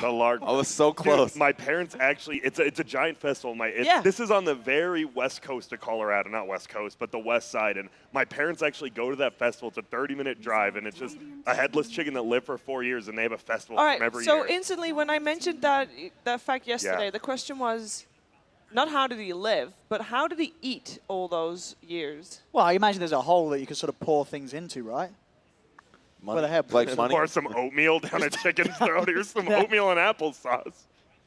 The large. I was so close. Dude, my parents actually, it's a giant festival. This is on the very west coast of Colorado, not west coast, but the west side. And my parents actually go to that festival. It's a 30-minute drive, and it's just a headless chicken that lived for 4 years, and they have a festival from every year. So instantly, when I mentioned that fact yesterday, the question was not how did he live, but how did he eat all those years? Well, I imagine there's a hole that you can sort of pour things into, right? Money. Well, Like money. Pour some oatmeal down a chicken's throat. Here's some oatmeal and applesauce.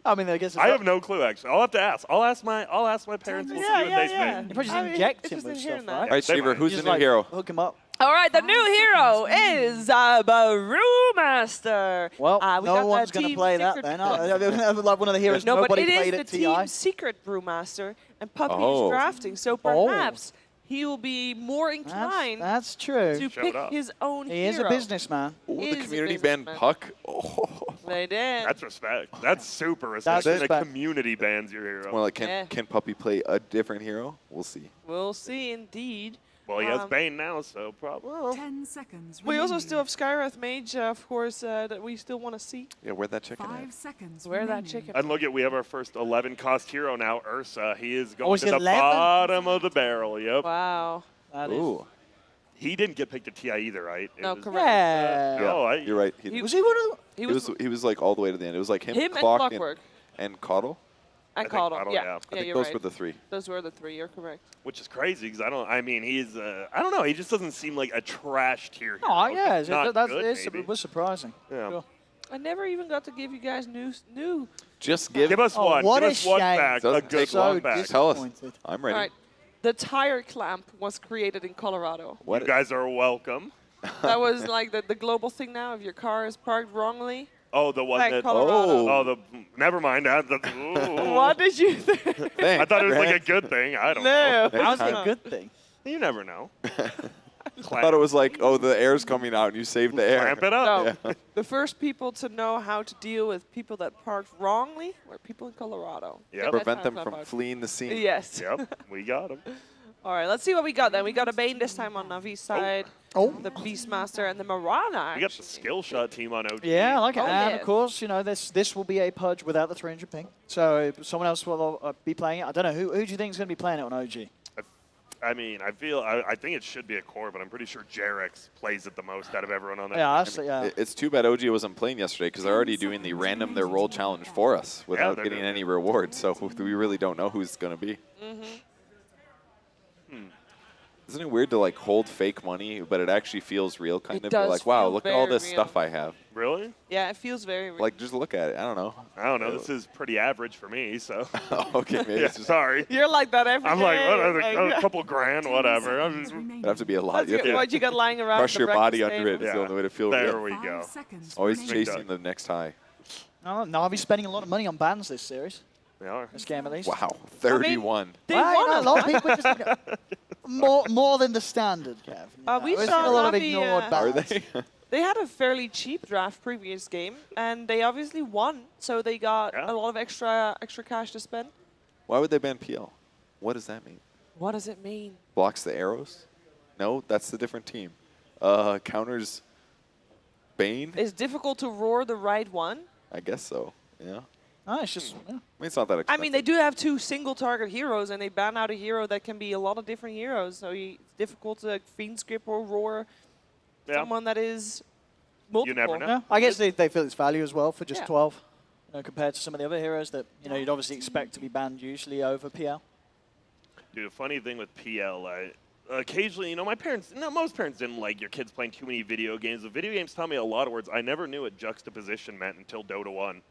I mean, I guess I have no clue, actually. I'll have to ask. I'll ask my parents. We'll see what they say. You probably just inject him with stuff, right? All right, Shaver, who's the new hero? Hook him up. All right, the new hero is Brewmaster. Well, we got no one's going to play that then. Like one of the heroes No, but nobody it played is at the TI. Team Secret Brewmaster, and Puppy is drafting, so perhaps he will be more inclined That's true. to pick his own He hero. is a businessman. Ooh, the community band Puck. Oh. They did. That's respect. That's super respect. That's The respect. community band's your hero. Well, like, can Puppy play a different hero? We'll see. We'll see, indeed. Well, he has Bane now, so probably. 10 seconds. We also still have Skywrath Mage, of course, that we still want to see. Yeah, where'd that chicken 5 at? seconds. Where that remaining. chicken? And look at, we have our first 11-cost hero now, Ursa. He is going he's to the 11? bottom of the barrel. Yep. Wow. That is. Ooh. He didn't get picked at TI either, right? No, was, correct. Yeah. No, You're right. Was he one of He He was like all the way to the end. It was like him and Clock, Clockwork. and Caudle. And think Caudle. Caudle, Yeah, yeah. I think you're those right. were the three. Those were the three. You're correct. which is crazy because he's, I don't know, he just doesn't seem like a trash tier hero. Oh, yeah. Not good, maybe. It was surprising. Yeah. Sure. I never even got to give you guys new. Just give. Give us Oh, one. what Give a us one shame. back. A Doesn't good take So one back. Tell us. disappointed. I'm All ready. right. The tire clamp was created in Colorado. What? You guys are welcome. That was like the global thing now. If your car is parked wrongly. Oh, the one Like that. Colorado. Never mind. What did you think? I thought it was like a good thing. I don't know. No. How's a good thing? You never know. I thought it was like, oh, the air's coming out and you saved the air. Clamp it up. No. The first people to know how to deal with people that parked wrongly were people in Colorado. Yep. Get that Prevent them tire from clamp out. fleeing the scene. Yes. Yep, we got him. All right, let's see what we got then. We got a Bane this time on Navi's side. Oh. The Beastmaster and the Marana. We got the skill shot team on OG. Yeah, I like it. Oh, And, yes. of course, you know, this will be a pudge without the 300 ping. So someone else will be playing it. I don't know. Who do you think is going to be playing it on OG? I mean, I think it should be a core, but I'm pretty sure Jarex plays it the most out of everyone on that. Yeah, yeah. It's too bad OG wasn't playing yesterday because they're already doing the random their roll challenge for us without they're getting doing any reward. So we really don't know who's going to be. Isn't it weird to like hold fake money, but it actually feels real kind It of? You're does like, wow, feel look at all very this real. stuff I have. Really? Yeah, it feels very real. Like, just look at it. I don't know. I don't know. This is pretty average for me, so. Okay, maybe Yeah, it's just sorry. You're like that every I'm day. like, a couple grand, whatever. I'm just, it'd have to be a lot. You have to What you got lying around crush the your body breakfast under it. table. It's the only way to feel there real. we 5 go. seconds. Always remaining. chasing the next high. Oh, Navi's spending a lot of money on bans this series. They are. This game, at least. Wow, 31. They Well, you won know, a lot of people just more than the standard, Kev. We There's saw a lot of Navi, ignored Are bans. they? They had a fairly cheap draft previous game, and they obviously won, so they got Yeah. a lot of extra cash to spend. Why would they ban PL? What does that mean? What does it mean? Blocks the arrows? No, that's the different team. Counters Bane? It's difficult to roar the right one. I guess so. Yeah. Oh, it's just I mean, it's not that I expensive. mean, they do have two single-target heroes, and they ban out a hero that can be a lot of different heroes. So it's difficult to fiend script or roar someone that is multiple. You never know. yeah, I guess they feel its value as well for just Yeah. 12, compared to some of the other heroes that you'd obviously expect to be banned usually over PL. Dude, a funny thing with PL, occasionally, most parents didn't like your kids playing too many video games. The video games taught me a lot of words. I never knew what juxtaposition meant until Dota 1.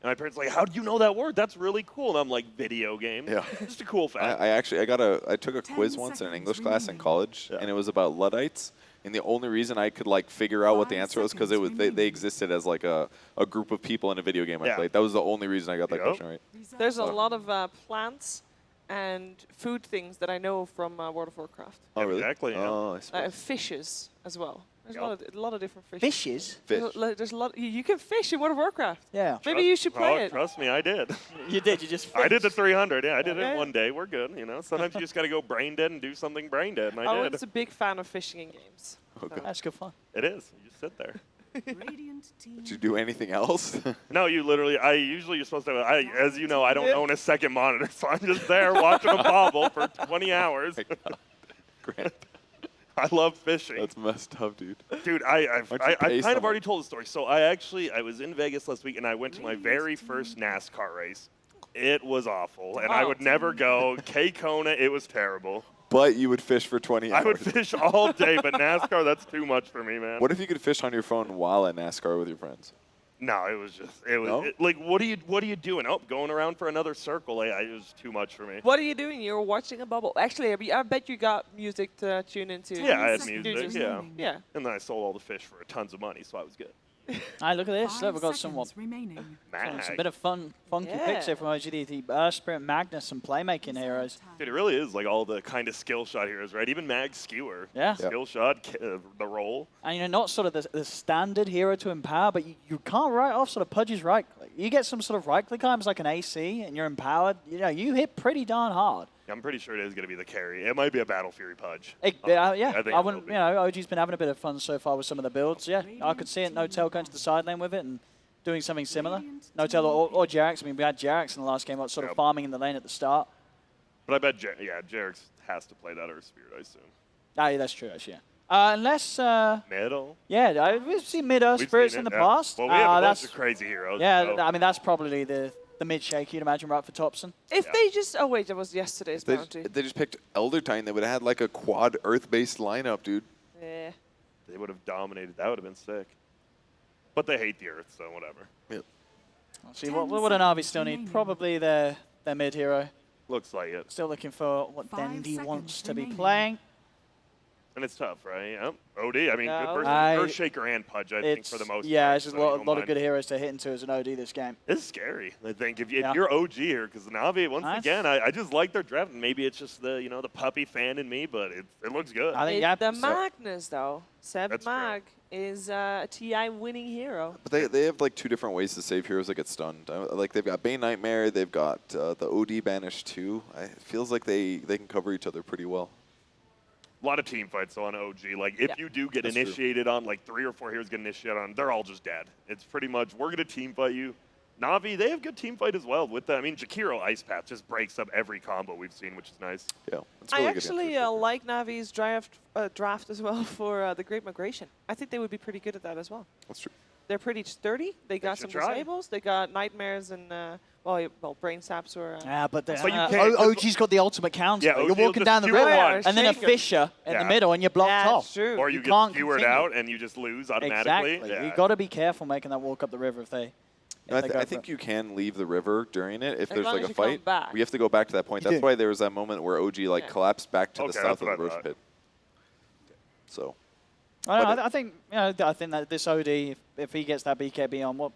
And my parents were like, how do you know that word? That's really cool. And I'm like, video game. Yeah. Just a cool fact. I took a 10 quiz once in an seconds English class in remaining. college, Yeah. and it was about Luddites. And the only reason I could like figure out what the 5 answer was because seconds they remaining. existed as like a group of people in a video game I Yeah. played. That was the only reason I got that Yep. question right. There's a lot of plants and food things that I know from World of Warcraft. Oh, really? Exactly, yeah. Oh, I suppose. Fishes as well. There's Yep. a lot of different fishes. Fishes? Fish. There's a lot. You can fish in World of Warcraft. Yeah. Maybe you should play it. Trust me, I did. You did. You just. I did the 300. Yeah, I did Okay. it one day. We're good. Sometimes you just got to go brain dead and do something brain dead, and I I did. was a big fan of fishing in games. Okay. That's good fun. It is. You just sit there. Did you do anything else? No, you literally. You're supposed to. As you know, I don't own a second monitor, so I'm just there watching a bobble for 20 hours. Grant, I love fishing. that's messed up, dude. Dude, Why'd you I pay kind of someone? already told the story. So I was in Vegas last week, and I went to my very first NASCAR race. It was awful, and I would never go. Kona, it was terrible. But you would fish for 20 hours. I would fish all day, but NASCAR, that's too much for me, man. What if you could fish on your phone while at NASCAR with your friends? No, it was No? like, what are you doing? Oh, going around for another circle. It was too much for me. What are you doing? You're watching a bubble. Actually, I bet you got music to tune into. Yeah, I had You music, just- yeah. Yeah. And then I sold all the fish for tons of money, so I was good. All right, look at this. Look, we've got some remaining. a bit of funky Yeah. picks here from OGD. The Spirit, Magnus, and playmaking heroes. Dude, it really is like all the kind of skill shot heroes, right? Even Mag Skewer. Yeah. Skill shot, the roll. And not sort of the standard hero to empower, but you can't write off sort of Pudge's right click. You get some sort of right click items like an AC, and you're empowered. You hit pretty darn hard. I'm pretty sure it is going to be the carry. It might be a Battle Fury Pudge. Yeah, I think I it wouldn't. will be. OG's been having a bit of fun so far with some of the builds. Yeah, I could see it. No Tail going to the side lane with it and doing something similar. No Tail or Jarex. I mean, we had Jarex in the last game, sort of Yep. farming in the lane at the start. But I bet, Jarex has to play that or Spirit, I assume. Ah, yeah, that's true, actually. Yeah. Unless, Middle. we've seen Midas We've Spirits seen in it, the yeah. past. Well, we have a bunch That's of crazy heroes. yeah. so- I mean, that's probably the mid shake you'd imagine right for Thompson. If Yeah. they just, oh wait, that was yesterday's They, bounty. they just picked Elder Titan. They would have had like a quad Earth-based lineup, dude. Yeah. They would have dominated. That would have been sick. But they hate the Earth, so whatever. Yep. See, what would an Navi still need? Probably their mid hero. Looks like it. Still looking for what 5 Dendy seconds wants to be remaining. playing. And it's tough, right? Yep. OD, I mean, No. good person. I- Earthshaker and Pudge, I think, It's for the most yeah, part. it's just so a you lot don't of mind. good heroes to hit into as an OD this game. It's scary. I think if Yeah. you're OG here, because Navi, once Nice. again, I just like their draft. Maybe it's just the the puppy fan in me, but it looks good. I think It's yeah, the Magnus, though. Seb That's true. Mag is a TI winning hero. But they have like two different ways to save heroes that get stunned. Like they've got Bane Nightmare, they've got the OD Banish too. It feels like they can cover each other pretty well. A lot of team fights on OG. Like, if Yeah. you do get That's true. initiated on, like, 3 or 4 heroes get initiated on, they're all just dead. It's pretty much, we're going to team fight you. Navi, they have good team fight as well with that. I mean, Jakiro Ice Path just breaks up every combo we've seen, which is nice. Yeah, it's I really good actually answer. like Navi's draft as well for the Great Migration. I think they would be pretty good at that as well. That's true. They're pretty sturdy. They got some should try. disables. They got nightmares and brain saps or. Yeah, but, But you can't- OG's got the ultimate counter. Yeah, you're OG will walking just down the skewer river, one. and then a Shaker. Fisher in the Yeah. middle, and you're blocked That's off. true. Or you, You get can't skewered continue. out and you just lose automatically. Exactly. Yeah. You got to be careful making that walk up the river if they. No, they go I for think it. you can leave the river during it if As there's long like as a you come fight. back. We have to go back to that point. You That's do. why there was that moment where OG like Yeah. collapsed back to Okay, the south that's of what the I Roche thought. pit. So I think I think that this OD, if he gets that BKB on,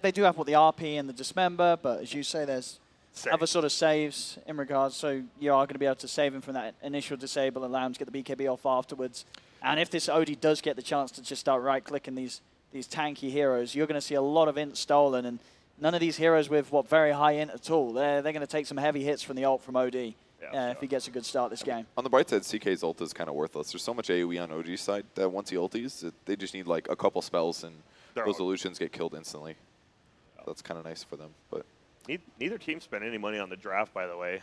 they do have the RP and the Dismember, but as you say, there's Save. other sort of saves in regards, so you are going to be able to save him from that initial disable, allow him to get the BKB off afterwards. And if this OD does get the chance to just start right-clicking these tanky heroes, you're going to see a lot of int stolen, and none of these heroes with very high int at all. They're going to take some heavy hits from the ult from OD if he gets a good start this game. on the bright side, CK's ult is kind of worthless. There's so much AoE on OG's side that once he ulties, they just need like a couple spells and They're those all- illusions get killed instantly. That's kind of nice for them. But Neither team spent any money on the draft, by the way.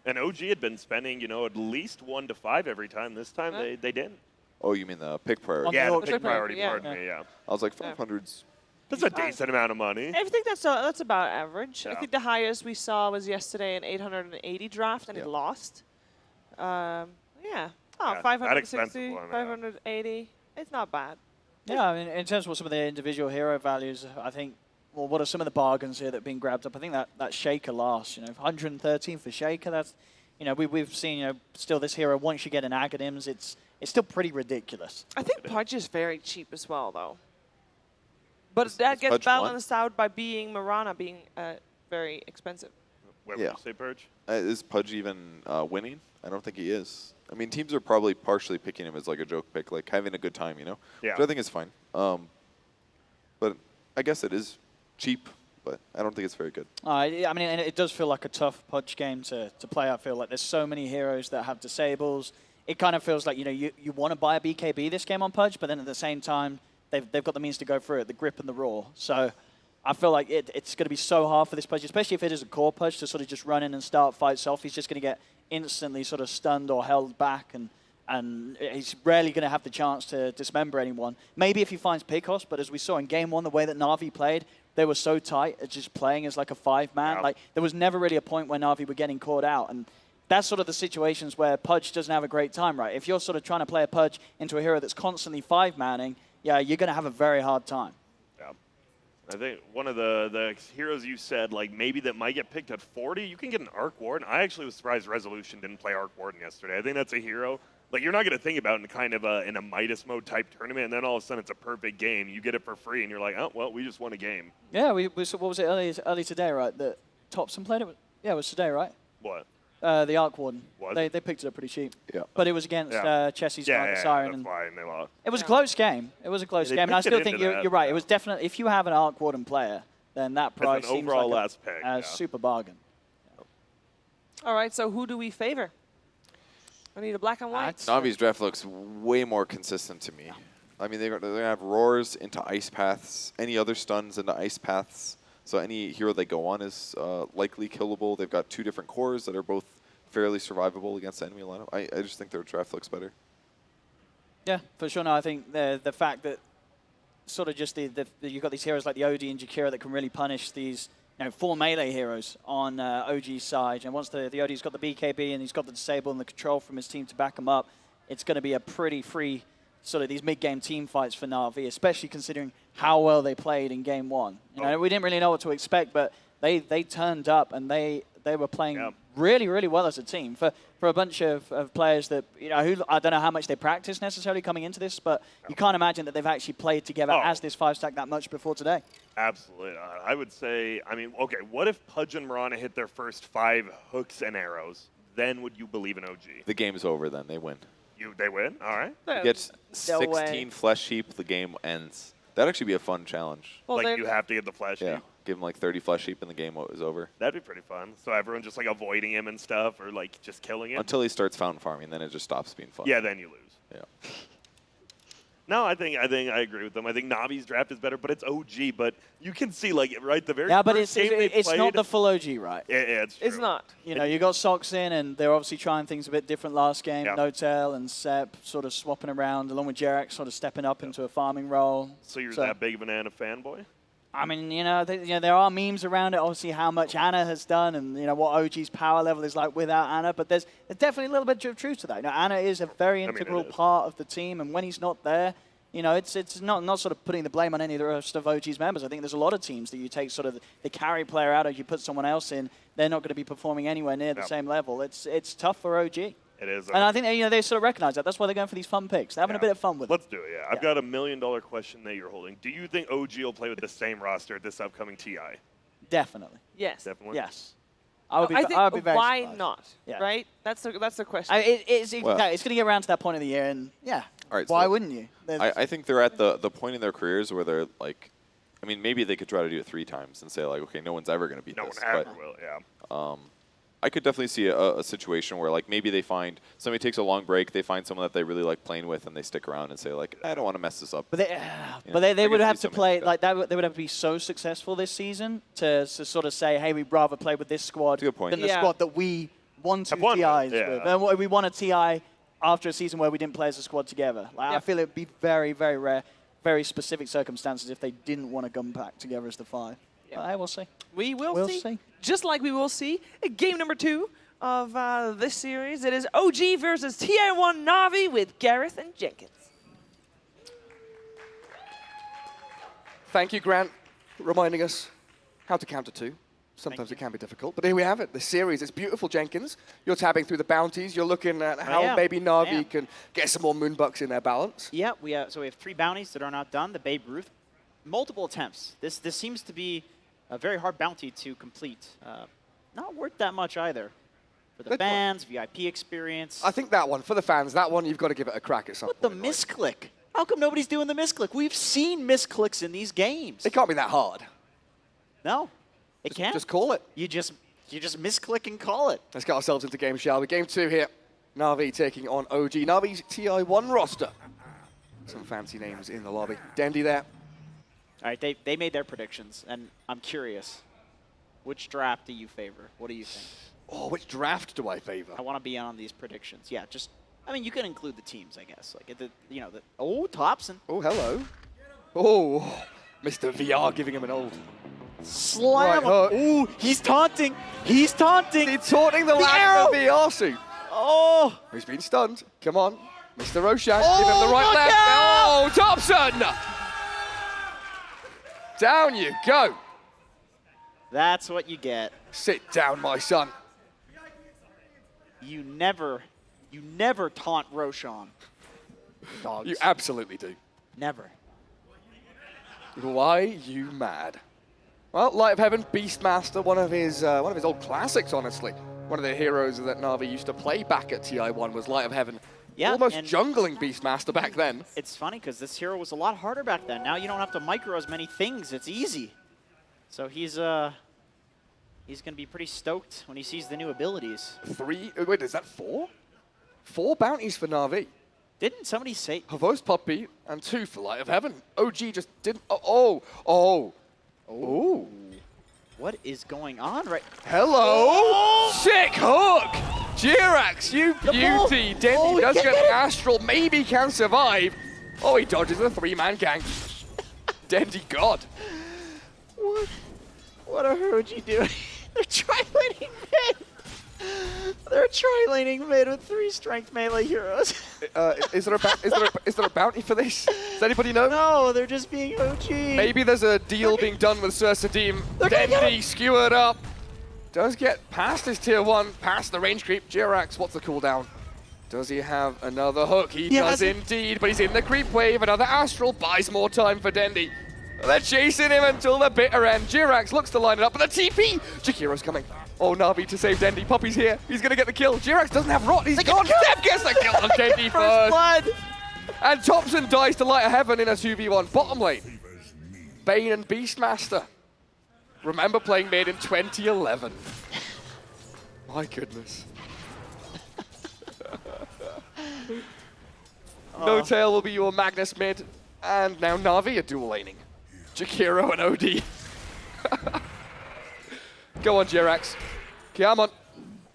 And OG had been spending, at least 1 to 5 every time. This time Huh? they didn't. oh, you mean the pick priority? On Yeah, the the ult- pick priority, yeah. pardon me, yeah. I was like Yeah. 500s. That's a decent amount of money. I think that's about average. I Yeah. think the highest we saw was yesterday an 880 draft, and Yeah. it lost. Yeah. Oh, Yeah, that 560, expensive one, yeah. 580. It's not bad. Yeah, I mean, in terms of what some of the individual hero values, I think, well, what are some of the bargains here that have been grabbed up? I think that Shaker last, 113 for Shaker. That's, we've seen, still this hero, once you get an Aghanim's, it's still pretty ridiculous. I think Pudge is very cheap as well, though. But Is that gets Pudge one? balanced out by Marana being very expensive. Where Yeah. would you say, Purge? Is Pudge even winning? I don't think he is. I mean, teams are probably partially picking him as like a joke pick, like having a good time, Yeah. Which I think is fine. But I guess it is cheap, but I don't think it's very good. I mean, and it does feel like a tough Pudge game to play. I feel like there's so many heroes that have disables. It kind of feels like, you want to buy a BKB this game on Pudge, but then at the same time, they've got the means to go through it, the grip and the raw. So I feel like it's going to be so hard for this Pudge, especially if it is a core Pudge, to sort of just run in and start fights off. He's just going to get instantly sort of stunned or held back, and he's rarely going to have the chance to dismember anyone. Maybe if he finds Picos, but as we saw in Game 1, the way that Na'Vi played, they were so tight at just playing as like a 5-man. Yeah. Like, there was never really a point where Na'Vi were getting caught out, and that's sort of the situations where Pudge doesn't have a great time, right? If you're sort of trying to play a Pudge into a hero that's constantly 5-manning, yeah, you're going to have a very hard time. Yeah. I think one of the heroes you said, like, maybe that might get picked at 40, you can get an Arc Warden. I actually was surprised Resolution didn't play Arc Warden yesterday. I think that's a hero. Like, you're not going to think about it in kind of in a Midas mode type tournament, and then all of a sudden it's a perfect game. You get it for free, and you're like, oh, well, we just won a game. Yeah, what was it early today, right? That Thompson played it? Yeah, it was today, right? What? The Arc Warden. Was They picked it up pretty cheap. Yeah. But it was against Chessie's Siren. That's why, and they lost. It was a close game. It was a close They game. And I picked it still think into that, you're right. yeah. It was definitely, if you have an Arc Warden player, then that price an seems overall like last pick, a yeah. super bargain. All right, so who do we favor? I need a black and white. Navi's draft looks way more consistent to me. I mean, they're going to have roars into ice paths, any other stuns into ice paths. So any hero they go on is likely killable. They've got 2 different cores that are both fairly survivable against the enemy lineup. I just think their draft looks better. Yeah, for sure. No, I think the fact that sort of just you've got these heroes like the OD and Jakira that can really punish these 4 melee heroes on OG's side. And once the OD's got the BKB and he's got the disable and the control from his team to back him up, it's going to be a pretty free sort of these mid-game team fights for Na'Vi, especially considering how well they played in Game 1. We didn't really know what to expect, but they turned up and they were playing really, really well as a team. For a bunch of players that, who I don't know how much they practice necessarily coming into this, but you can't imagine that they've actually played together as this 5-stack that much before today. Absolutely. I would say, I mean, okay, what if Pudge and Mirana hit their first 5 hooks and arrows? Then would you believe in OG? The game's over then. They win. They win? All right. You get No 16 way. flesh heap, the game ends. That'd actually be a fun challenge. Well, Like, you have to get the flash Yeah. heap. Give him like 30 flesh heap and the game was over. That'd be pretty fun. So everyone just, like, avoiding him and stuff, or, like, just killing him? Until he starts fountain farming, then it just stops being fun. Yeah, then you lose. Yeah. No, I think I agree with them. I think Navi's draft is better, but it's OG. But you can see, like, right, the very Yeah, but first it's game they not played, the full OG, right? it's true. It's not. You got Sox in, and they're obviously trying things a bit different last game. Yeah. Notel and Sep sort of swapping around, along with Jarek sort of stepping up into a farming role. So you're that big of an Anna fanboy? I mean, there are memes around it, obviously, how much Anna has done and, what OG's power level is like without Anna. But there's definitely a little bit of truth to that. Anna is a very integral part of the team, and when he's not there, it's not sort of putting the blame on any of the rest of OG's members. I think there's a lot of teams that you take sort of the carry player out, or you put someone else in, they're not going to be performing anywhere near the same level. It's tough for OG. It is. And I think they sort of recognize that. That's why they're going for these fun picks. They're having a bit of fun with it. Let's do it, yeah. I've got a $1 million question that you're holding. Do you think OG will play with the same roster at this upcoming TI? Definitely. Yes. Definitely? Yes. I would be very why surprised. not? Yeah. Right? That's the question. It's Well- going to get around to that point of the year, and All right, why so wouldn't you? I think they're at the point in their careers where they're like, I mean, maybe they could try to do it 3 times and say like, okay, no one's ever going to beat No one this. ever But will, yeah. I could definitely see a situation where like maybe they find somebody takes a long break, they find someone that they really like playing with, and they stick around and say like, I don't want to mess this up. But they I would could have see to something play like like that. They would have to be so successful this season to sort of say, hey, we'd rather play with this squad That's a good point. than the Yeah. squad that we won 2 Have won TIs with, yeah. with. And we won a TI after a season where we didn't play as a squad together. Like, I feel it would be very, very rare, very specific circumstances if they didn't want to come back together as the 5. Yeah. But, hey, we'll see. We'll see. Just like we will see game number 2 of this series. It is OG versus TI1 Na'Vi with Gareth and Jenkins. Thank you, Grant, for reminding us how to counter 2. Sometimes it can be difficult, but here we have it. The series, it's beautiful, Jenkins. You're tabbing through the bounties. You're looking at how maybe Na'Vi can get some more Moonbucks in their balance. Yeah, so we have 3 bounties that are not done. The Babe Ruth, multiple attempts. This seems to be a very hard bounty to complete. Not worth that much either. For the Good point. fans, VIP experience. I think that one, for the fans, that one, you've got to give it a crack at some But the point. Like, misclick. How come nobody's doing the misclick? We've seen misclicks in these games. it can't be that hard. No, it can't. Just call it. You just misclick and call it. Let's get ourselves into game, shall we? Game 2 here. Na'Vi taking on OG. Na'Vi's TI1 roster. some fancy names in the lobby. Dendy there. All right, they made their predictions, and I'm curious. Which draft do you favor? What do you think? Oh, which draft do I favor? I want to be on these predictions. Yeah, just, I mean, you can include the teams, I guess. Like, oh, Thompson. Oh, hello. Oh, Mr. VR giving him an old. Slam. Right, Ooh, he's taunting. He's taunting. He's taunting the lad in the VR suit. Oh. He's been stunned. Come on. Mr. Roshan, Oh, give him the right look left. out! Oh, Thompson! Down you go. That's what you get. Sit down, my son. You never taunt Roshan. Dogs. You absolutely do. Never. Why you mad? Well, Light of Heaven, Beastmaster, one of his old classics, honestly. One of the heroes that Na'Vi used to play back at TI1 was Light of Heaven. Yeah, Almost and jungling Beastmaster back then. it's funny because this hero was a lot harder back then. Now you don't have to micro as many things. It's easy. So he's going to be pretty stoked when he sees the new abilities. Wait, is that 4? 4 bounties for Na'Vi. Didn't somebody say? Havos Puppy and 2 for Light of Heaven. OG just didn't. Oh. What is going on right? Hello. Sick hook. Jirax, you beauty. Dendy does get the Astral. Maybe can survive. Oh, he dodges the 3-man gang. Dendy God. What are Hoji doing? They're tri-laning mid. They're tri-laning mid with 3 strength melee heroes. Is there a bounty for this? Does anybody know? No, they're just being OG. Maybe there's a deal being done with Sir Sadim. They're gonna get Dendy skewered up. Does get past his tier 1, past the range creep. Jirax, what's the cooldown? Does he have another hook? He does indeed, but he's in the creep wave. Another Astral buys more time for Dendy. They're chasing him until the bitter end. Jirax looks to line it up, but the TP! Jakiro's coming. Oh, Na'Vi to save Dendy. Puppy's here. He's going to get the kill. Jirax doesn't have rot. He's gone. Step gets the kill on Dendy first. Blood. And Thompson dies to Light of Heaven in a 2v1 bottom lane. Bane and Beastmaster. Remember playing mid in 2011. My goodness. No Tail will be your Magnus mid. And now Na'Vi are dual laning. Jakiro and OD. Go on, Jirax. Come on.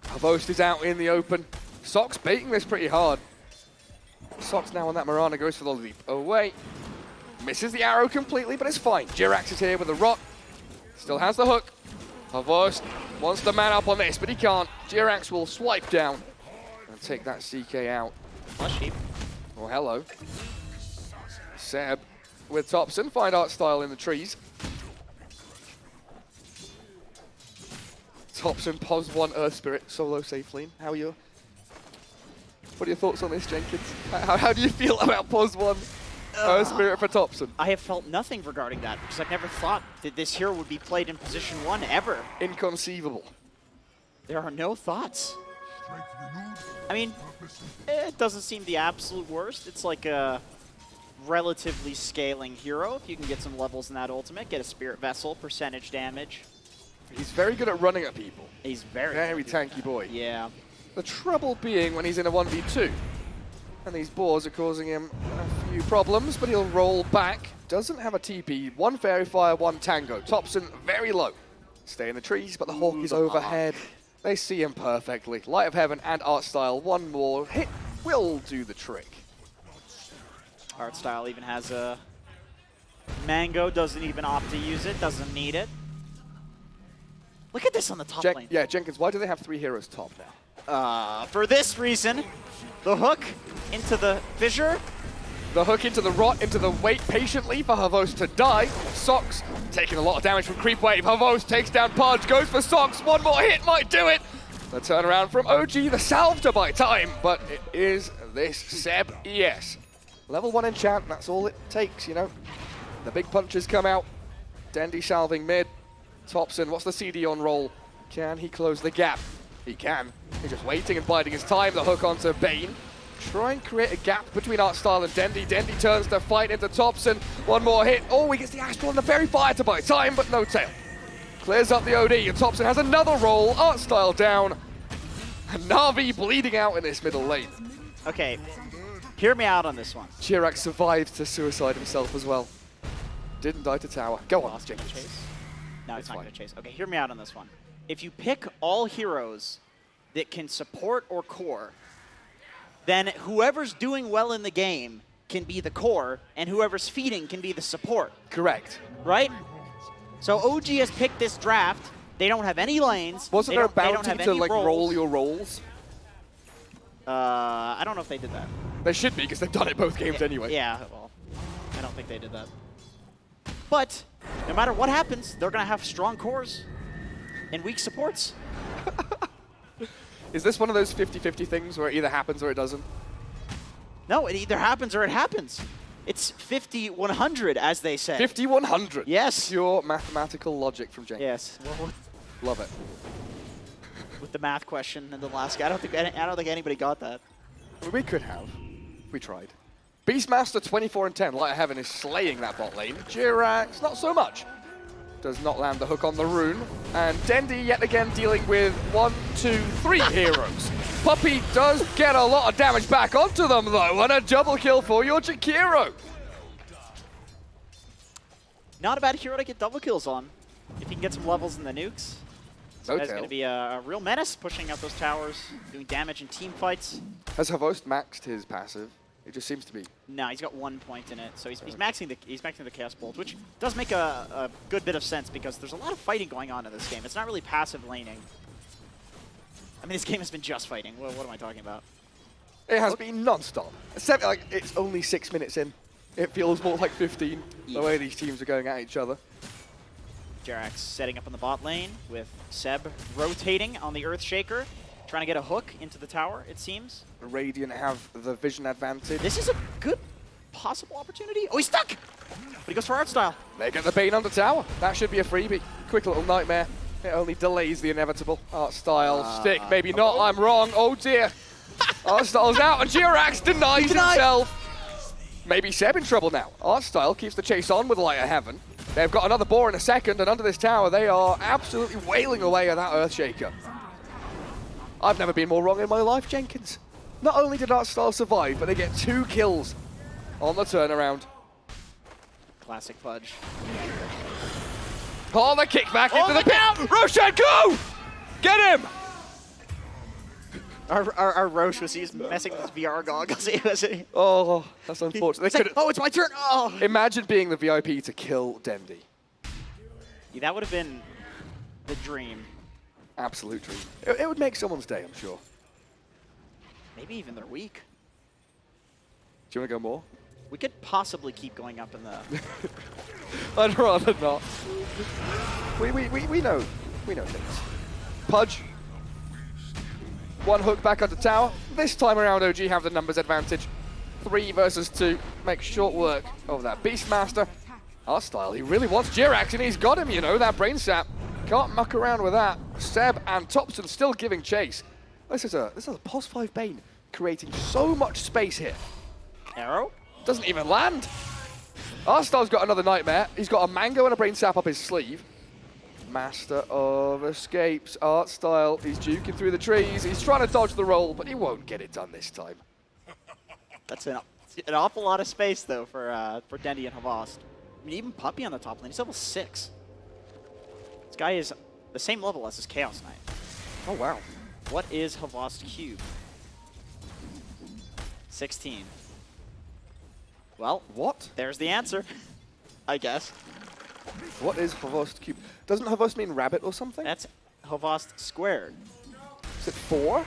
Havost is out in the open. Sock's baiting this pretty hard. Sock's now on that Mirana, goes for the leap away. Misses the arrow completely, but it's fine. Jirax is here with the rot. Still has the hook. Havost wants to man up on this, but he can't. Jirax will swipe down and take that CK out. Sheep. Oh, hello. Seb with Thompson, fine art style in the trees. Thompson, pos 1 Earth Spirit, solo safe lane. How are you? What are your thoughts on this, Jenkins? How do you feel about pos 1 Earth Spirit for Thompson? I have felt nothing regarding that because I've never thought that this hero would be played in position 1 ever. Inconceivable. There are no thoughts. I mean, it doesn't seem the absolute worst. It's like a relatively scaling hero. If you can get some levels in that ultimate, get a Spirit Vessel, percentage damage. He's very good at running at people. He's very tanky boy. Yeah. The trouble being when he's in a 1v2. And these boars are causing him a few problems, but he'll roll back. Doesn't have a TP. 1 Fairy Fire, 1 Tango. Thompson very low. Stay in the trees, but the Hawk is overhead. They see him perfectly. Light of Heaven and Art Style. One more hit will do the trick. Art Style even has a Mango, doesn't even opt to use it, doesn't need it. Look at this on the top lane. Yeah, Jenkins, why do they have 3 heroes top now? For this reason, the hook into the fissure. The hook into the rot, into the wait patiently for Havos to die. Sox taking a lot of damage from Creep Wave. Havos takes down Pudge, goes for Sox. One more hit might do it. The turnaround from OG, the salve to buy time, but it is this Seb ES. Level 1 enchant, that's all it takes, you know. The big punches come out. Dendy salving mid. Thompson, what's the CD on roll? Can he close the gap? He can. He's just waiting and biding his time. The hook onto Bane. Try and create a gap between Artstyle and Dendy. Dendy turns to fight into Thompson. One more hit. Oh, he gets the Astral and the Fairy Fire to buy time, but no tail. Clears up the OD, and Thompson has another roll. Artstyle down. And Na'Vi bleeding out in this middle lane. Okay, Hear me out on this one. Jirax survived to suicide himself as well. Didn't die to tower. Go on, Lost gonna Jenkins. chase. No, it's not fine. going to chase. Okay, hear me out on this one. If you pick all heroes that can support or core, then whoever's doing well in the game can be the core, and whoever's feeding can be the support, Correct. right? So OG has picked this draft. They don't have any lanes. Wasn't They there a don't- they don't bounty have to any like roles. roll your rolls? I don't know if they did that. There should be, because they've done it both games anyway. Yeah, well, I don't think they did that. But no matter what happens, they're going to have strong cores and weak supports. Is this one of those 50-50 things where it either happens or it doesn't? No, it either happens or it happens. It's 50-100, as they say. 50-100. Yes. Pure mathematical logic from Jenkins. Yes. Well, Love it. with the math question in the last guy, I don't think anybody got that. We could have. We tried. Beastmaster 24-10. Light of Heaven is slaying that bot lane. Jirax, not so much. Does not land the hook on the rune. And Dendi yet again dealing with 1, 2, 3 heroes. Puppey does get a lot of damage back onto them though, and a double kill for your Jakiro. Not a bad hero to get double kills on. If he can get some levels in the nukes. No That's going tail. to be a real menace, pushing out those towers, doing damage in team fights. Has Havost maxed his passive? It just seems to be. No, he's got 1 point in it, so he's maxing the Chaos Bolt, which does make a good bit of sense because there's a lot of fighting going on in this game. It's not really passive laning. I mean, this game has been just fighting. What am I talking about? It has been non-stop. Except like it's only 6 minutes in. It feels more like 15 the way these teams are going at each other. Jirax setting up on the bot lane with Seb rotating on the Earthshaker, trying to get a hook into the tower, it seems. Radiant have the vision advantage. This is a good possible opportunity. Oh, he's stuck! But he goes for art style. They get the Bane on the tower. That should be a freebie. Quick little nightmare. It only delays the inevitable. Art style, stick, maybe not. I'm wrong. Oh dear. Art style's out and Jirax denies himself. Maybe Seb in trouble now. Art style keeps the chase on with Light of Heaven. They've got another boar in a second, and under this tower, they are absolutely wailing away at that Earthshaker. I've never been more wrong in my life, Jenkins. Not only did Art style survive, but they get 2 kills on the turnaround. Classic Pudge. Oh, the kickback Oh, into the look out! pit. Roshan, go! Get him! Our Roche was messing with his VR goggles. He was, Oh, that's unfortunate. They It's like, could've- oh, it's my turn. Oh. Imagine being the VIP to kill Dendi. Yeah, that would have been the dream. Absolute dream. It would make someone's day, I'm sure. Maybe even their week. Do you want to go more? We could possibly keep going up in the... I'd rather not. We know. We know things. Pudge. 1 hook back onto tower. This time around, OG have the numbers advantage. 3 versus 2. Make short work of that Beastmaster. Our style, he really wants Jirax, and he's got him, you know, that brain sap. Can't muck around with that. Seb and Thompson still giving chase. This is a pos 5 Bane, creating so much space here. Arrow? Doesn't even land. Arstyle's got another nightmare. He's got a mango and a brain sap up his sleeve. Master of escapes. Art style. He's juking through the trees. He's trying to dodge the roll, but he won't get it done this time. That's an awful lot of space, though, for Dendi and Havost. I mean, even Puppey on the top lane. He's level 6. This guy is the same level as his Chaos Knight. Oh, wow. What is Havost Cube? 16. Well, What? there's the answer, I guess. What is Havost Cube? Doesn't Havost mean rabbit or something? That's Havost squared. Is it 4?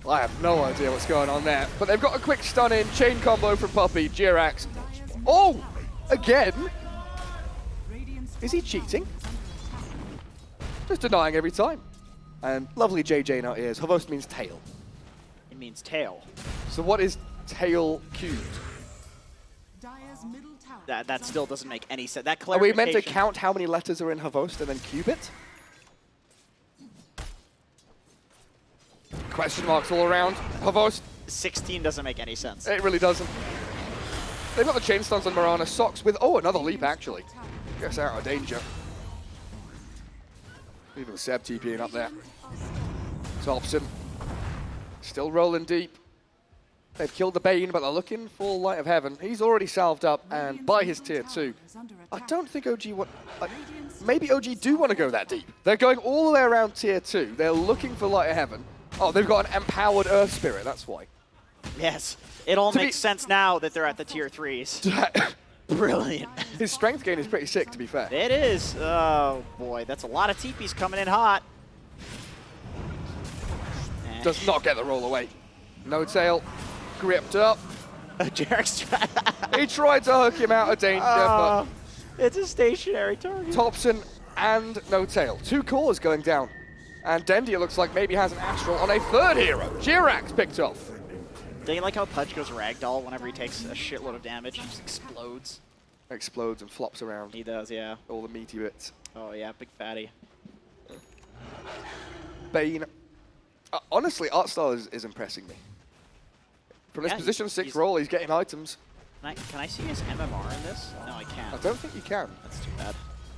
I have no idea what's going on there. But they've got a quick stun in. Chain combo from Puppey. Jirax. Oh! Again? Is he cheating? Just denying every time. And lovely JJ in our ears. Havost means tail. It means tail. So what is tail cubed? That still doesn't make any sense. That Are we meant to clarification- count how many letters are in Havost and then cube it? Question marks all around. Havost, 16 doesn't make any sense. it really doesn't. They've got the chain stuns on Mirana. Socks with, oh, another leap actually. Gets out of danger. Even Seb TPing up there. Thompson, still rolling deep. They've killed the Bane, but they're looking for Light of Heaven. He's already salved up, and by his tier 2, I don't think OG want... maybe OG do want to go that deep. They're going all the way around tier 2. They're looking for Light of Heaven. Oh, they've got an empowered Earth Spirit, that's why. Yes, it all makes sense now that they're at the tier 3s. Brilliant. His strength gain is pretty sick, to be fair. It is. Oh, boy. That's a lot of TPs coming in hot. Does not get the roll away. No tail. Gripped up. Jarek's He tried to hook him out of danger, but it's a stationary target. Thompson and No Tail. 2 cores going down. And Dendia looks like maybe has an Astral on a 3rd hero. Jirax picked off. Do you like how Pudge goes ragdoll whenever he takes a shitload of damage? He just explodes. Explodes and flops around. He does, yeah. All the meaty bits. Oh, yeah, big fatty. Bane. Honestly, art style is impressing me. From this position 6 roll, he's getting items. Can I see his MMR in this? No, I I can't. don't think you can. That's too bad.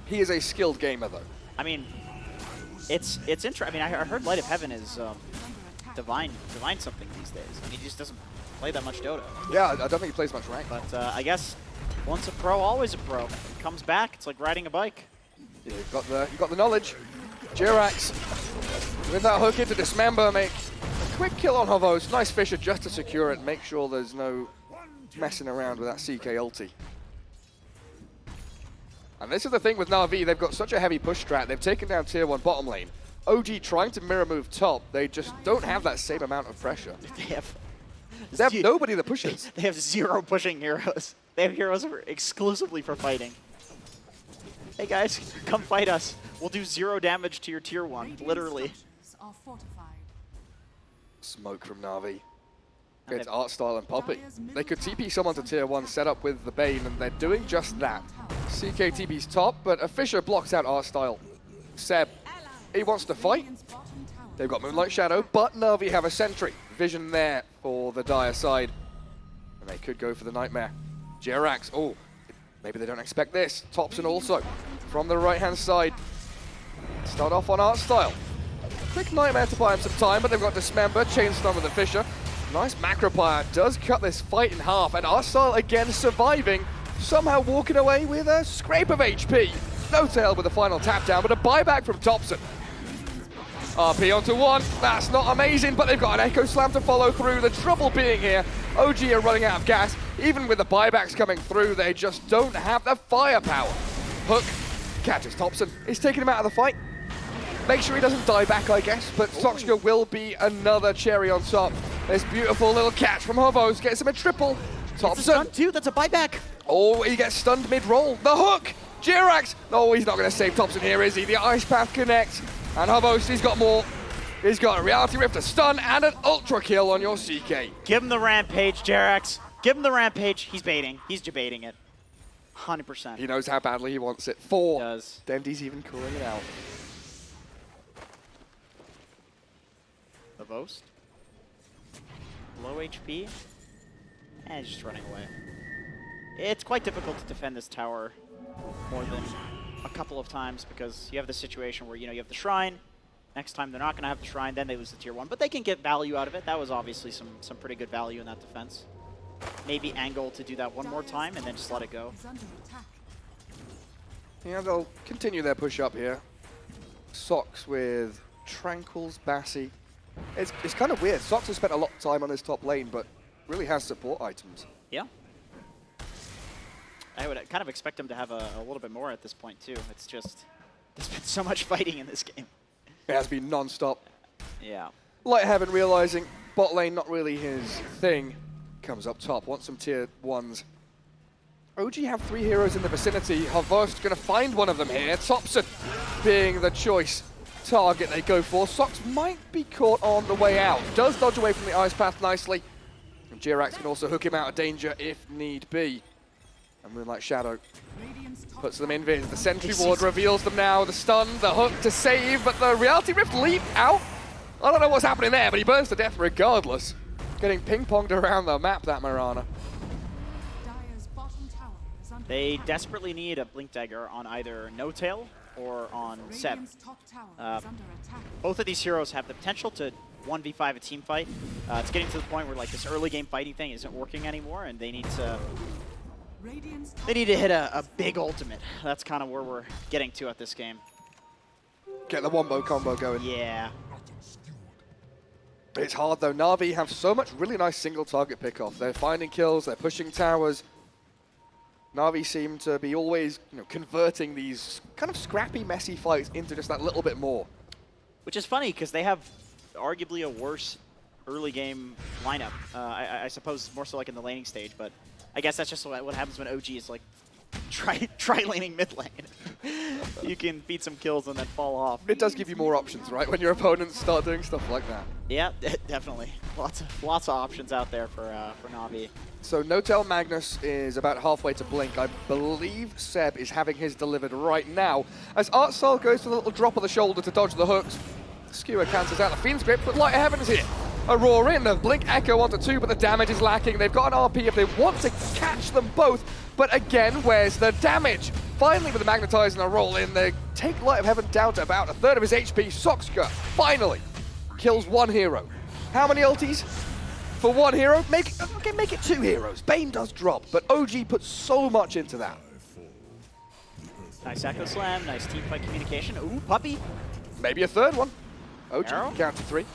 He is a skilled gamer, though. I mean, it's interesting. I mean, I heard Light of Heaven is divine something these days. I mean, he just doesn't play that much Dota. Yeah, I don't think he plays much rank. But I guess once a pro, always a pro. He comes back, it's like riding a bike. Yeah, you've got the knowledge. Jirax with that hook into Dismember, make a quick kill on Hovos. Nice Fisher just to secure it. Make sure there's no messing around with that CK ulti. And this is the thing with Na'Vi, they've got such a heavy push strat. They've taken down tier 1 bottom lane. OG trying to mirror move top, they just don't have that same amount of pressure. They have nobody that pushes. They have 0 pushing heroes. They have heroes exclusively for fighting. Hey guys, come fight us. We'll do 0 damage to your tier 1, literally. Smoke from Na'Vi. It's art style and Poppy. They could TP someone to tier 1, set up with the Bane, and they're doing just that. CK TP's top, but a Fisher blocks out art style. Seb, he wants to fight. They've got Moonlight Shadow, but Na'Vi have a sentry. Vision there for the dire side. And they could go for the Nightmare. Jirax, oh, maybe they don't expect this. Thompson also from the right-hand side. Start off on art style. Quick Nightmare to buy him some time, but they've got Dismember, Chain Stun with the Fisher. Nice Macropire does cut this fight in half, and art style again surviving, somehow walking away with a scrape of HP. No Tail with the final tap down, but a buyback from Thompson. RP onto 1, that's not amazing, but they've got an Echo Slam to follow through. The trouble being here, OG are running out of gas. Even with the buybacks coming through, they just don't have the firepower. Hook catches Thompson, he's taking him out of the fight. Make sure he doesn't die back, I guess, but Soxka will be another cherry on top. This beautiful little catch from Hovos gets him a triple. Thompson. Too, that's a buyback. Oh, he gets stunned mid-roll. The hook! Jirax! No, he's not going to save Thompson here, is he? The Ice Path connects. And Hovos, he's got more. He's got a Reality Rift, a stun, and an Ultra kill on your CK. Give him the Rampage, Jirax. Give him the Rampage. He's baiting. He's debating it. 100%. He knows how badly he wants it. 4. He does. Dendy's even calling it out. The Vost. Low HP. And he's just running away. It's quite difficult to defend this tower more than a couple of times because you have the situation where, you know, you have the Shrine. Next time they're not going to have the Shrine, then they lose the tier 1. But they can get value out of it. That was obviously some pretty good value in that defense. Maybe angle to do that one more time and then just let it go. Yeah, they'll continue their push up here. Sox with Tranquils, Bassi. It's kind of weird. Sox has spent a lot of time on this top lane, but really has support items. Yeah. I would kind of expect him to have a little bit more at this point, too. It's just, there's been so much fighting in this game. It has been non-stop. Yeah. Light Heaven realizing bot lane not really his thing. Comes up top, wants some tier 1s. OG have 3 heroes in the vicinity. Harvost going to find one of them here. Thompson being the choice target they go for. Sox might be caught on the way out. Does dodge away from the Ice Path nicely. And Jirax can also hook him out of danger if need be. And Moonlight Shadow puts them in vis. The Sentry Ward reveals them now. The stun, the hook to save, but the Reality Rift leap out. I don't know what's happening there, but he burns to death regardless. Getting ping-ponged around the map, that Mirana. They desperately need a Blink Dagger on either No Tail or on Seb. Both of these heroes have the potential to 1v5 a team fight. It's getting to the point where like this early game fighting thing isn't working anymore, and they need to hit a big ultimate. That's kind of where we're getting to at this game. Get the wombo combo going. Yeah. It's hard though. Na'Vi have so much really nice single target pickoff. They're finding kills, they're pushing towers. Na'Vi seem to be always, converting these kind of scrappy, messy fights into just that little bit more. Which is funny because they have arguably a worse early game lineup. I suppose more so like in the laning stage, but I guess that's just what happens when OG is like try laning mid lane. You can beat some kills and then fall off. It does give you more options, right? When your opponents start doing stuff like that. Yeah, definitely. Lots of options out there for Na'Vi. So Notel Magnus is about halfway to Blink. I believe Seb is having his delivered right now. As Artstyle goes for the little drop of the shoulder to dodge the hooks, Skewer cancels out the Fiend's Grip, but Light of Heaven's here. Aurora in, the Blink Echo onto 2, but the damage is lacking. They've got an RP if they want to catch them both, but again, where's the damage? Finally, with the Magnetize and a roll in, they take Light of Heaven down to about a third of his HP. Soxka finally kills one hero. How many ultis? For one hero? Make it 2 heroes. Bane does drop, but OG puts so much into that. Nice Echo Slam, nice team fight communication. Ooh, Puppy. Maybe a third one. OG, Arrow? count to 3.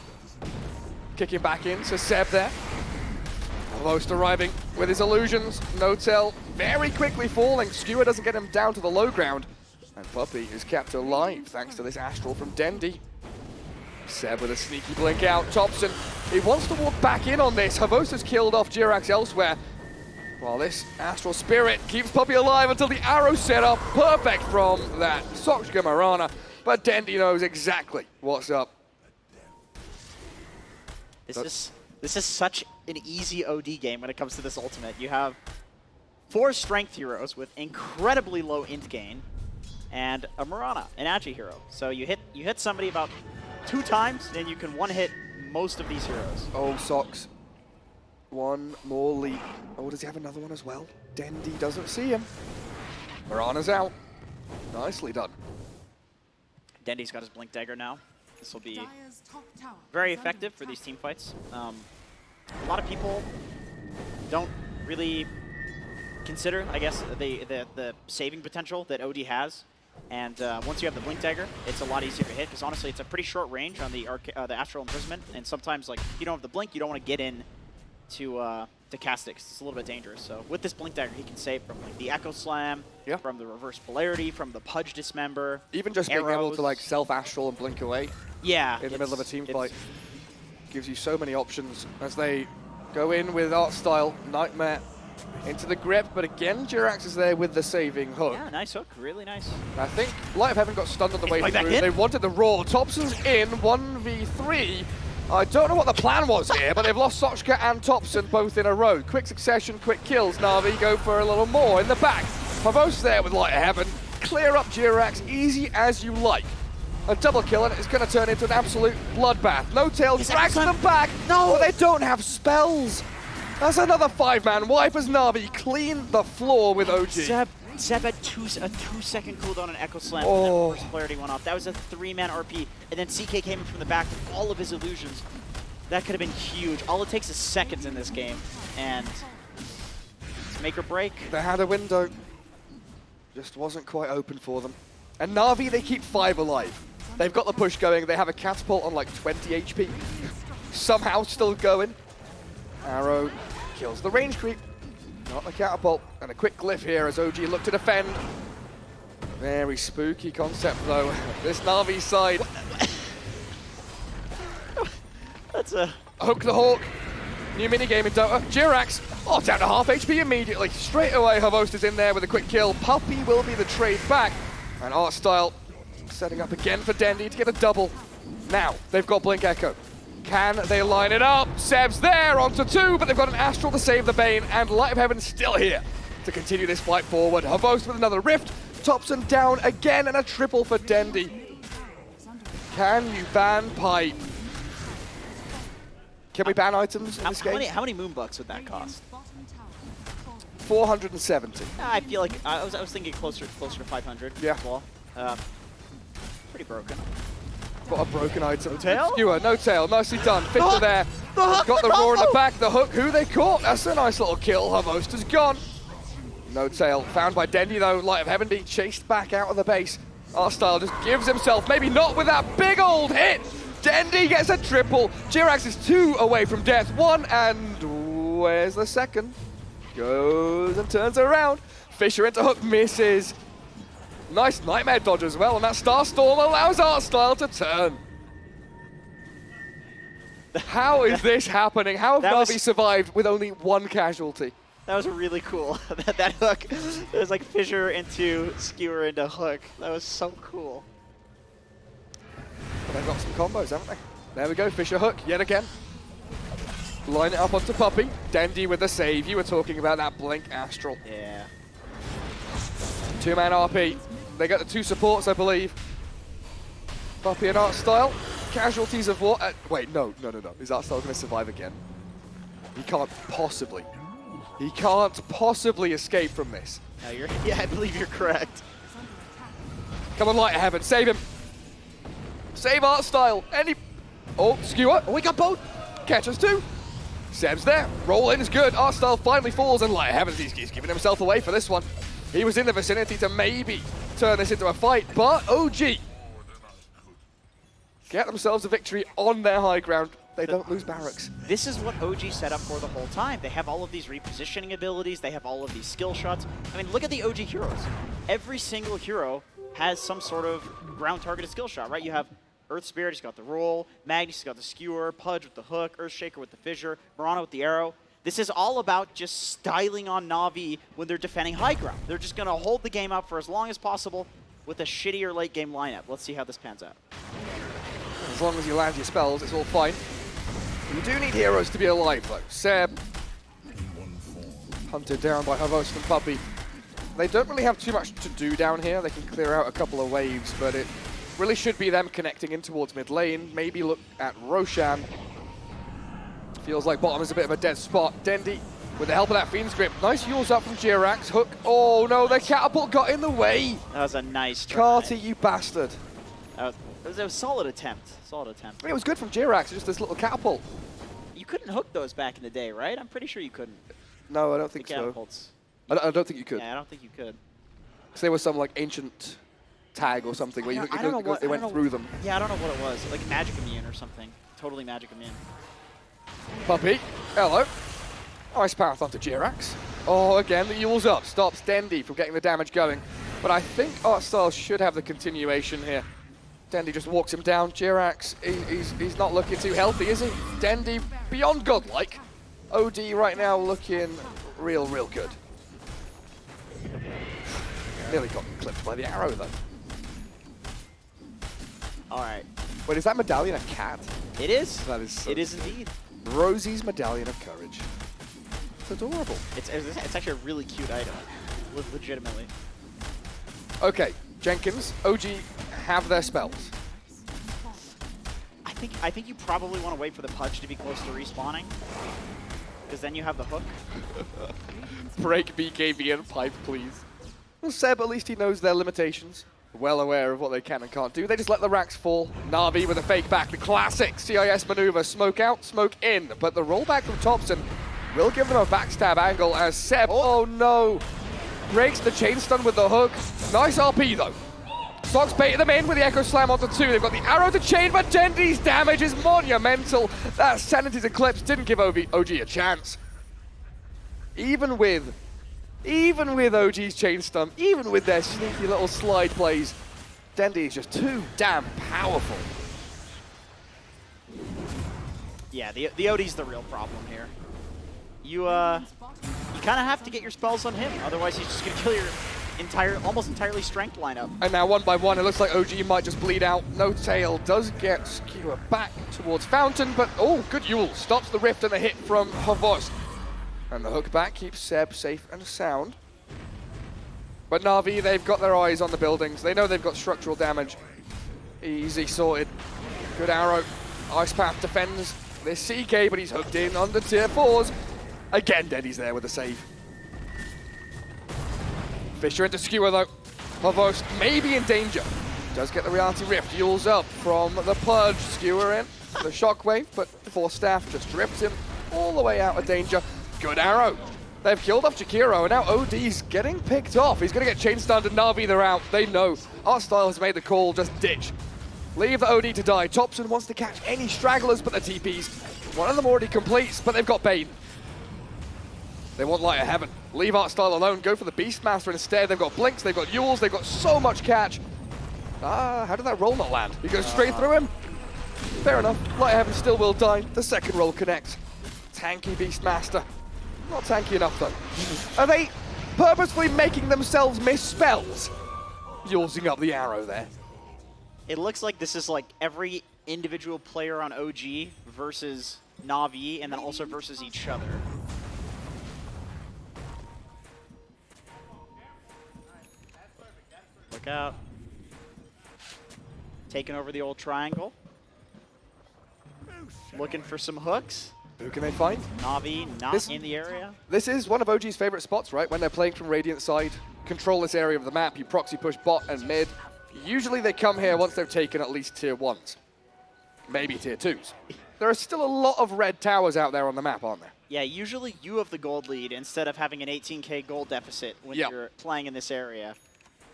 Kicking back in to Seb there. Almost arriving with his illusions. Notel very quickly falling. Skewer doesn't get him down to the low ground. And Puppy is kept alive thanks to this Astral from Dendi. Seb with a sneaky blink out. Thompson, he wants to walk back in on this. Havosa's killed off Jirax elsewhere. While this Astral Spirit keeps Puppy alive until the arrow set up. Perfect from that Soxka Marana. But Dendi knows exactly what's up. This is such an easy OD game when it comes to this ultimate. You have 4 strength heroes with incredibly low int gain, and a Marana, an Agi hero. So you hit somebody about 2 times, then you can one-hit most of these heroes. Oh, Sox. One more leap. Oh, does he have another one as well? Dendi doesn't see him. Marana's out. Nicely done. Dendi's got his Blink Dagger now. This will be very effective for these team fights. A lot of people don't really consider, I guess, the saving potential that OD has. And once you have the Blink Dagger, it's a lot easier to hit, because honestly, it's a pretty short range on the Astral Imprisonment. And sometimes, like, if you don't have the Blink, you don't want to get in to cast it, 'cause it's a little bit dangerous. So with this Blink Dagger, he can save from like the Echo Slam, from the Reverse Polarity, from the Pudge Dismember, even just being able to like self-Astral and blink away. Yeah, in the middle of a team fight gives you so many options as they go in with Artstyle, Nightmare into the grip, but again Jirax is there with the saving hook. Yeah, nice hook, really nice. I think Light of Heaven got stunned on the way through. They wanted the roar. Thompson's in 1v3. I don't know what the plan was here, but they've lost Sochka and Thompson both in a row. Quick succession, quick kills. Na'Vi go for a little more in the back. Pavos there with Light of Heaven. Clear up Jirax, easy as you like. A double kill, and it's going to turn into an absolute bloodbath. No Tails drags them back. No, they don't have spells. That's another 5-man wipe as Na'Vi clean the floor with OG. Seb had a 2-second cooldown on Echo Slam, and then Reverse Polarity went off. That was a 3-man RP, and then CK came in from the back with all of his illusions. That could have been huge. All it takes is seconds in this game, and it's make or break. They had a window, just wasn't quite open for them. And Na'Vi, they keep 5 alive. They've got the push going. They have a catapult on like 20 HP. Somehow still going. Arrow kills the range creep. Not the catapult. And a quick glyph here as OG look to defend. Very spooky concept though. This Na'Vi side. That's a... Hook the Hawk. New minigame in Dota. Jirax. Oh, down to half HP immediately. Straight away, Havost is in there with a quick kill. Puppy will be the trade back. And Artstyle setting up again for Dendi to get a double. Now, they've got Blink Echo. Can they line it up? Seb's there onto 2, but they've got an Astral to save the Bane, and Light of Heaven still here to continue this fight forward. Havost with another Rift. Thompson down again, and a triple for Dendi. Can you ban Pipe? Can we ban items in this game? How many Moonbucks would that cost? 470. I feel like I was thinking closer to 500. Yeah. Well, pretty broken. Got a broken item. No tail? Skewer, no tail. Nicely done. Fisher there. hook, Got the the roar in the combo! back. The hook, who they caught. That's a nice little kill. Her most is gone. No tail. Found by Dendy, though. Light of Heaven being chased back out of the base. Artstyle just gives himself, maybe not with that big old hit. Dendy gets a triple. Jirax is 2 away from death. 1, and where's the second? Goes and turns around. Fisher into hook, misses. Nice nightmare dodge as well, and that Starstorm allows Artstyle to turn. How is this happening? How have Navi survived with only 1 casualty? That was really cool. that hook, it was like Fisher into Skewer into hook. That was so cool. But they've got some combos, haven't they? There we go, Fisher hook yet again. Line it up onto Puppey. Dendy with the save. You were talking about that Blink Astral. Yeah. 2-man RP. They got the 2 supports, I believe. Puppey and Artstyle. Casualties of what? Wait, no. Is Artstyle going to survive again? He can't possibly. He can't possibly escape from this. No, yeah, I believe you're correct. Come on, Light of Heaven, save him. Save Artstyle. Oh, Skewer. Oh, we got both. Catches 2. Seb's there. Roll in is good. Artstyle finally falls, and Light of Heaven, he's giving himself away for this one. He was in the vicinity to maybe turn this into a fight, but OG get themselves a victory on their high ground. They don't lose barracks. This is what OG set up for the whole time. They have all of these repositioning abilities. They have all of these skill shots. I mean, look at the OG heroes. Every single hero has some sort of ground-targeted skill shot, right? You have Earth Spirit, he's got the roll. Magnus, he's got the skewer. Pudge with the hook. Earthshaker with the fissure. Mirana with the arrow. This is all about just styling on Na'Vi when they're defending high ground. They're just going to hold the game up for as long as possible with a shittier late-game lineup. Let's see how this pans out. As long as you land your spells, it's all fine. You do need heroes to be alive, though. Seb, hunted down by Havos and Puppey. They don't really have too much to do down here. They can clear out a couple of waves, but it really should be them connecting in towards mid lane. Maybe look at Roshan. Feels like bottom is a bit of a dead spot. Dendy, with the help of that Fiend's Grip. Nice Yules up from Jirax. Hook. Oh no, the catapult got in the way. That was a nice try. Carty, you bastard. It was a solid attempt. Solid attempt. I mean, it was good from Jirax, just this little catapult. You couldn't hook those back in the day, right? I'm pretty sure you couldn't. No, I don't think The so. catapults. I don't think you could. Yeah, I don't think you could. Because there was some like ancient tag or something where they went through them. Yeah, I don't know what it was. Like Magic Immune or something. Totally Magic Immune. Puppey, hello. Ice Path onto Jirax. Oh, again, the Yule's up. Stops Dendy from getting the damage going. But I think Artstyle should have the continuation here. Dendy just walks him down. Jirax, he's not looking too healthy, is he? Dendy, beyond godlike. OD right now looking real good. Nearly got clipped by the arrow, though. All right. Wait, is that medallion a cat? It is. That is so It is indeed. Rosie's Medallion of Courage. It's adorable. It's actually a really cute item. Legitimately. Okay, Jenkins, OG have their spells. I think you probably want to wait for the Pudge to be close to respawning. Because then you have the hook. Break BKB and pipe, please. Well, Seb, at least he knows their limitations. Well aware of what they can and can't do. They just let the racks fall. Na'Vi with a fake back. The classic CIS maneuver. Smoke out, smoke in. But the rollback from Thompson will give them a backstab angle as Seb, oh no, breaks the chain stun with the hook. Nice RP though. Sox baited them in with the Echo Slam onto 2. They've got the arrow to chain, but Dendy's damage is monumental. That Sanity's Eclipse didn't give OG a chance. Even with OG's chain stun, even with their sneaky little slide plays, Dendy is just too damn powerful. Yeah, the OD's the real problem here. You kind of have to get your spells on him, otherwise he's just gonna kill your almost entirely strength lineup. And now 1 by 1, it looks like OG might just bleed out. No tail does get Skewer back towards Fountain, but oh, good Yule stops the rift and the hit from Havos. And the hook back keeps Seb safe and sound. But Na'Vi, they've got their eyes on the buildings. They know they've got structural damage. Easy sorted. Good arrow. Ice Path defends this CK, but he's hooked in under tier 4s. Again, Dendy's there with a save. Fisher into Skewer though. Havos may be in danger. Does get the reality rift. Yules up from the Purge. Skewer in. The shockwave, but Force Staff just drifts him all the way out of danger. Good arrow. They've killed off Jakiro, and now OD's getting picked off. He's going to get chain stunned, and Na'Vi, they're out. They know. Artstyle has made the call. Just ditch. Leave the OD to die. Thompson wants to catch any stragglers but the TPs. One of them already completes, but they've got Bane. They want Light of Heaven. Leave Artstyle alone. Go for the Beastmaster instead. They've got Blinks. They've got Yules. They've got so much catch. How did that roll not land? He goes straight through him. Fair enough. Light of Heaven still will die. The second roll connects. Tanky Beastmaster. Not tanky enough, though. Are they purposefully making themselves miss spells? Using up the arrow there. It looks like this is like every individual player on OG versus Na'Vi, and then also versus each other. Look out. Taking over the old triangle. Looking for some hooks. Who can they find? Na'Vi not in the area. This is one of OG's favorite spots, right? When they're playing from Radiant side, control this area of the map, you proxy push bot and mid. Usually they come here once they've taken at least tier 1s. Maybe tier 2s. There are still a lot of red towers out there on the map, aren't there? Yeah, usually you have the gold lead instead of having an 18k gold deficit when you're playing in this area.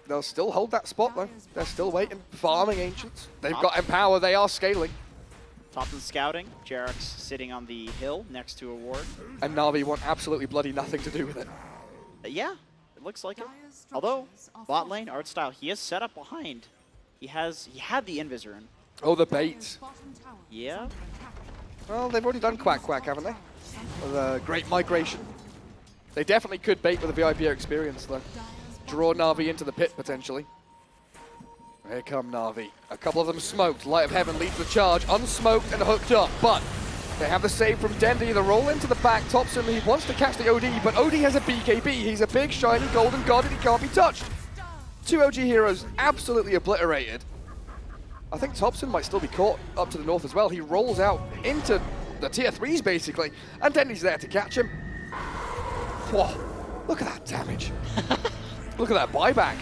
They'll still hold that spot, though. They're still waiting. Farming Ancients. They've got Empower. They are scaling. Thompson scouting. Jarek's sitting on the hill next to a ward. And Na'Vi want absolutely bloody nothing to do with it. Yeah, it looks like it. Although, bot lane, Artstyle, he is set up behind. He had the Invisor in. Oh, the bait. Yeah. Well, they've already done Quack Quack, haven't they? With a Great Migration. They definitely could bait with a VIP experience, though. Draw Na'Vi into the pit, potentially. Here come Na'Vi. A couple of them smoked. Light of Heaven leads the charge, unsmoked and hooked up, but they have the save from Dendi. The roll into the back. Thompson, he wants to catch the OD, but OD has a BKB. He's a big, shiny, golden god, and he can't be touched. 2 OG heroes absolutely obliterated. I think Thompson might still be caught up to the north as well. He rolls out into the tier 3s, basically, and Dendi's there to catch him. Whoa, look at that damage. Look at that buyback.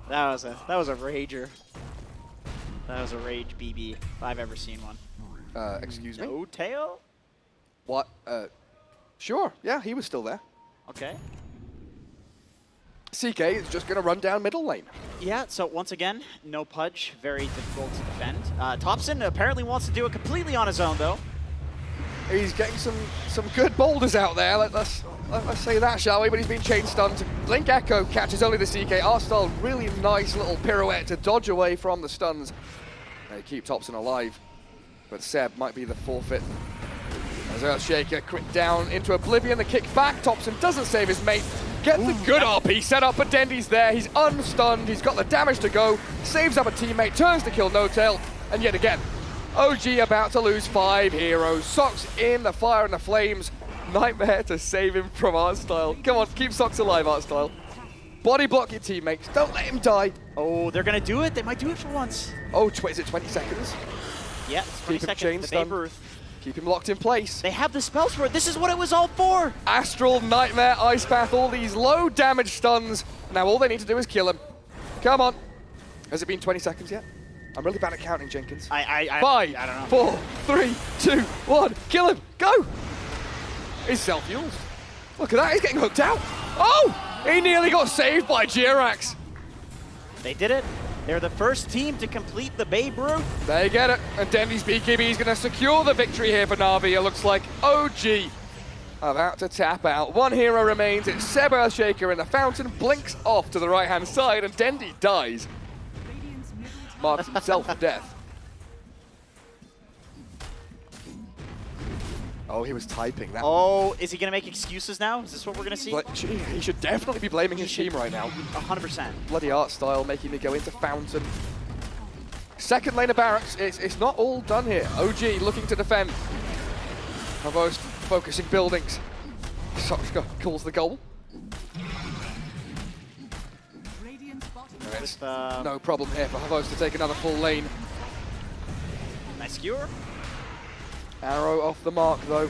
That was a rager. That was a rage BB if I've ever seen one. Excuse me? No tail? What? Sure, yeah, he was still there. Okay. CK is just going to run down middle lane. Yeah, so once again, no Pudge, very difficult to defend. Thompson apparently wants to do it completely on his own, though. He's getting some good boulders out there, let's say that, shall we? But he's been chain stunned. Blink Echo catches only the CK. Artstyle, really nice little pirouette to dodge away from the stuns. They keep Thompson alive, but Seb might be the forfeit. As Earthshaker crit down into Oblivion, the kick back. Thompson doesn't save his mate. Gets the good RP set up, but Dendi's there. He's unstunned. He's got the damage to go. Saves up a teammate, turns to kill No Tail, and yet again, OG about to lose 5 heroes. Sox in the fire and the flames. Nightmare to save him from Artstyle. Come on, keep Sox alive, Artstyle. Body block your teammates. Don't let him die. Oh, they're going to do it. They might do it for once. Oh, is it 20 seconds? Yeah, it's 20 Keep him seconds. chain The stunned. Babe Ruth. Keep him locked in place. They have the spells for it. This is what it was all for. Astral, Nightmare, Ice Path, all these low damage stuns. Now all they need to do is kill him. Come on. Has it been 20 seconds yet? I'm really bad at counting, Jenkins. 5, I don't know. 4, 3, 2, 1. Kill him. Go. He's self-used. Look at that. He's getting hooked out. Oh! He nearly got saved by Jirax. They did it. They're the first team to complete the Babe Ruth. They get it. And Dendi's BKB is going to secure the victory here for Na'Vi. It looks like OG about to tap out. 1 hero remains. It's Seb Earthshaker, and the fountain blinks off to the right-hand side, and Dendi dies. Marks himself to death. Oh, he was typing that. Oh, is he going to make excuses now? Is this what we're going to see? He should definitely be blaming his team right now. 100%. Bloody Artstyle making me go into fountain. Second lane of barracks. It's not all done here. OG looking to defend. Havos focusing buildings. Soxka calls the goal. Just, No problem here for Havos to take another full lane. Nice skewer. Arrow off the mark though.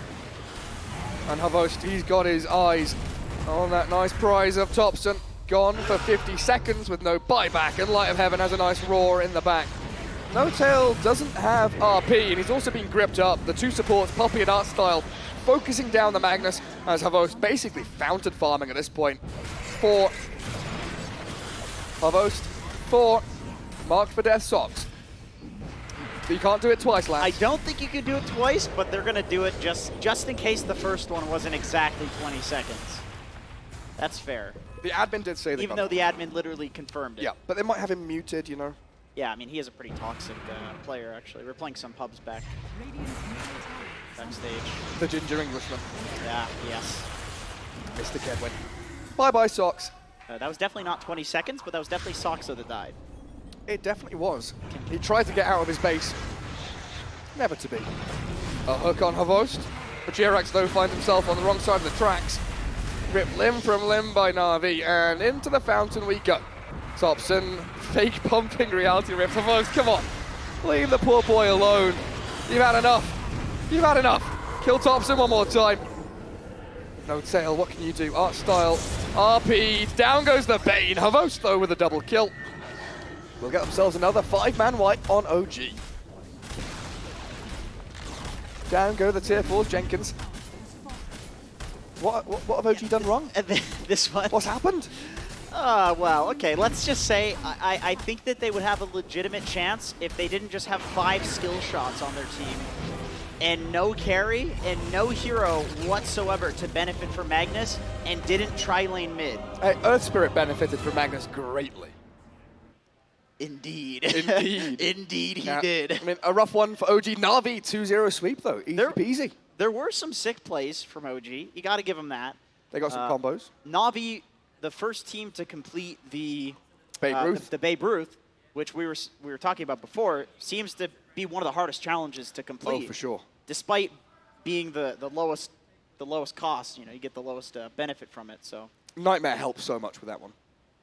And Havos, he's got his eyes on that nice prize of Thompson. gone for 50 seconds with no buyback, and Light of Heaven has a nice roar in the back. No Tail doesn't have RP, and he's also been gripped up. The two supports, Poppy and Artstyle, focusing down the Magnus, as Havost basically fountain farming at this point. 4. Havost, 4. Mark for Death Socks. But you can't do it twice, Lance. I don't think you can do it twice, but they're going to do it just in case the first one wasn't exactly 20 seconds. That's fair. The admin did say that. Even though the admin literally confirmed it. Yeah, but they might have him muted, you know. Yeah, I mean, he is a pretty toxic player, actually. We're playing some pubs backstage. The ginger Englishman. Yeah, yes. Mr. Kedwin. Bye-bye, Socks. That was definitely not 20 seconds, but that was definitely Soxa that died. It definitely was. He tried to get out of his base. Never to be. A hook on Havost. But Jirax, though, finds himself on the wrong side of the tracks. Ripped limb from limb by Na'Vi, and into the fountain we go. Thompson, fake pumping reality rift. Havost, come on. Leave the poor boy alone. You've had enough. You've had enough. Kill Thompson one more time. No Tail, what can you do? Artstyle, RP, down goes the Bane. Havost, though, with a double kill. We'll get themselves another 5-man wipe on OG. Down go the tier 4s, Jenkins. What have OG done wrong? This one? What's happened? Well, okay, let's just say I think that they would have a legitimate chance if they didn't just have 5 skill shots on their team and no carry and no hero whatsoever to benefit from Magnus and didn't tri-lane mid. Earth Spirit benefited from Magnus greatly. Indeed. Indeed. Indeed he Yeah, did. I mean, a rough one for OG. Na'Vi 2-0 sweep, though. Easy peasy. There were some sick plays from OG. You got to give them that. They got some combos. Na'Vi, the first team to complete the Babe Ruth. the Babe Ruth, which we were talking about before, seems to be one of the hardest challenges to complete. Oh, for sure. Despite being the lowest cost, you know, you get the lowest benefit from it. So. Nightmare helped so much with that one.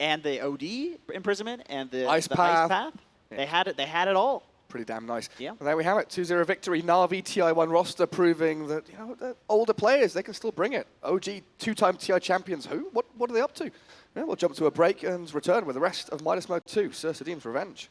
And the OD imprisonment and the Ice the Path. Ice Path. Yeah. They had it all. Pretty damn nice. Yeah. And there we have it. 2-0 victory. Na'Vi TI1 roster proving that, you know, the older players, they can still bring it. OG 2-time TI champions. Who? What are they up to? Yeah, we'll jump to a break and return with the rest of Midas Mode 2, Sir Sadim's Revenge.